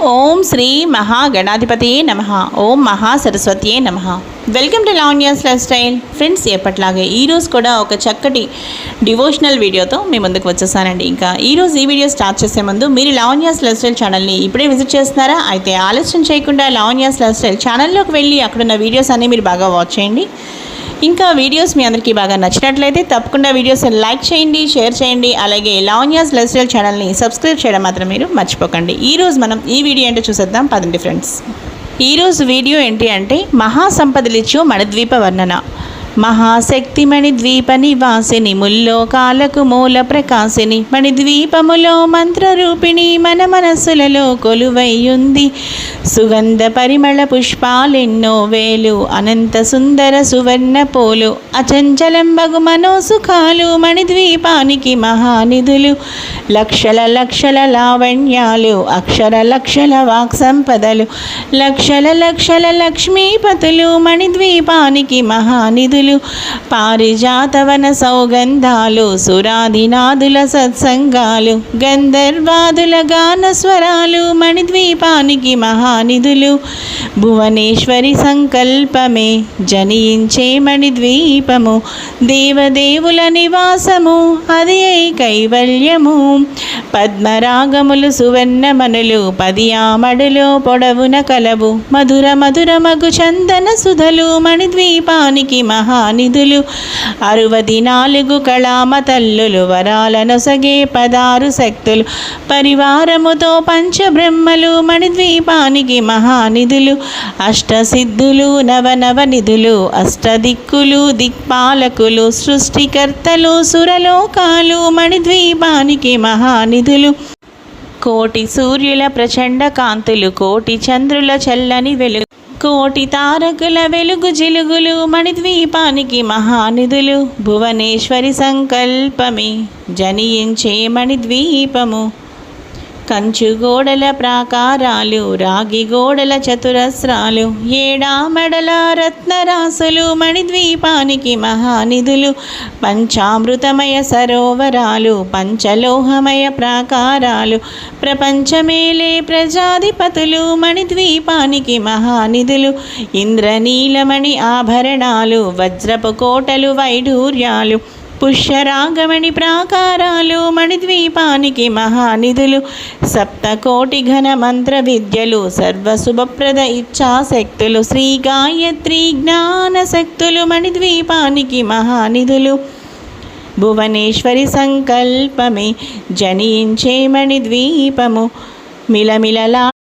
ఓం శ్రీ మహాగణాధిపతియే నమః. ఓం మహాసరస్వతియే నమః. Welcome to Lavanya's life style. Friends, ఎప్పట్లాగే ఈరోజు కూడా ఒక చక్కటి డివోషనల్ వీడియోతో మీ ముందుకు వచ్చేసానండి. ఇంకా ఈరోజు ఈ వీడియో స్టార్ట్ చేసే ముందు మీరు లావణ్యాస్ లైఫ్ స్టైల్ ఛానల్ని ఇప్పుడే విజిట్ చేస్తున్నారా? అయితే ఆలస్యం చేయకుండా లావణ్యాస్ లైఫ్ స్టైల్ ఛానల్లోకి వెళ్ళి అక్కడున్న వీడియోస్ అన్నీ మీరు బాగా వాచ్ చేయండి. ఇంకా వీడియోస్ మీ అందరికీ బాగా నచ్చినట్లయితే తప్పకుండా వీడియోస్ లైక్ చేయండి, షేర్ చేయండి. అలాగే లావణ్యాస్ లైఫ్ స్టైల్ ఛానల్ని సబ్స్క్రైబ్ చేయడం మాత్రం మీరు మర్చిపోకండి. ఈరోజు మనం ఈ వీడియో ఏంటో చూసేద్దాం పదండి ఫ్రెండ్స్. ఈరోజు వీడియో ఏంటి అంటే మహాసంపదలిచ్చు మణిద్వీప వర్ణన. మహాశక్తి మణిద్వీప నివాసిని, ముల్లోకాలకు మూల ప్రకాశిని, మణిద్వీపములో మంత్రరూపిణి, మన మనస్సులలో కొలువైయుంది. సుగంధ పరిమళ పుష్పాలెన్నో వేలు, అనంత సుందర సువర్ణ పోలు, అచంచలంబగు మనోసుఖాలు, మణిద్వీపానికి మహానిధులు. లక్షల లక్షల లావణ్యాలు, అక్షర లక్షల వాక్ సంపదలు, లక్షల లక్షల లక్ష్మీపతులు, మణిద్వీపానికి మహానిధులు. పారిజాతవన సౌగంధాలు, సురాదినాదుల సత్సంగాలు, గంధర్వాదుల గాన స్వరాలు, మణిద్వీపానికి మహానిధులు. భువనేశ్వరి సంకల్పమే జనించే మణిద్వీపము, దేవదేవుల నివాసము అది కైవల్యము. పద్మరాగములు సువర్ణమనులు, 10 ఆమడులో పొడవున కలవు, మధుర మధుర మగు చందన సుధలు, మణిద్వీపానికి మహానిధులు. 64 కళామ తల్లులు, వరాలనొసగే 16 శక్తులు, పరివారముతో పంచబ్రహ్మలు, మణిద్వీపానికి మహానిధులు. అష్టసిద్ధులు, నవనవనిధులు, అష్టదిక్కులు, దిక్పాలకులు, సృష్టికర్తలు, సురలోకాలు, మణిద్వీపానికి మహానిధులు. కోటి సూర్యుల ప్రచండ కాంతులు, కోటి చంద్రుల చల్లని వెలుగు, కోటి తారకుల వెలుగు జిలుగులు, మణిద్వీపానికి మహానిధులు. భువనేశ్వరి సంకల్పమే జనించే మణిద్వీపము, కంచు గోడల ప్రాకారాలు, రాగి గోడల చతురస్రాలు, 7 ఆమడల రత్నరాసులు, మణిద్వీపానికి మహానిధులు. పంచామృతమయ సరోవరాలు, పంచలోహమయ ప్రాకారాలు, ప్రపంచమేలే ప్రజాధిపతులు, మణిద్వీపానికి మహానిధులు. ఇంద్రనీలమణి ఆభరణాలు, వజ్రపు కోటలు, వైఢూర్యాలు, పుష్యరాగమణి ప్రాకారాలు, మణిద్వీపానికి మహానిధులు. 7 ఘన మంత్ర విద్యలు, సర్వశుభప్రద ఇచ్ఛాశక్తులు, శ్రీ గాయత్రి జ్ఞాన శక్తులు, మణిద్వీపానికి మహానిధులు. భువనేశ్వరి సంకల్పమే జనించే మణిద్వీపము, మిలమిలలా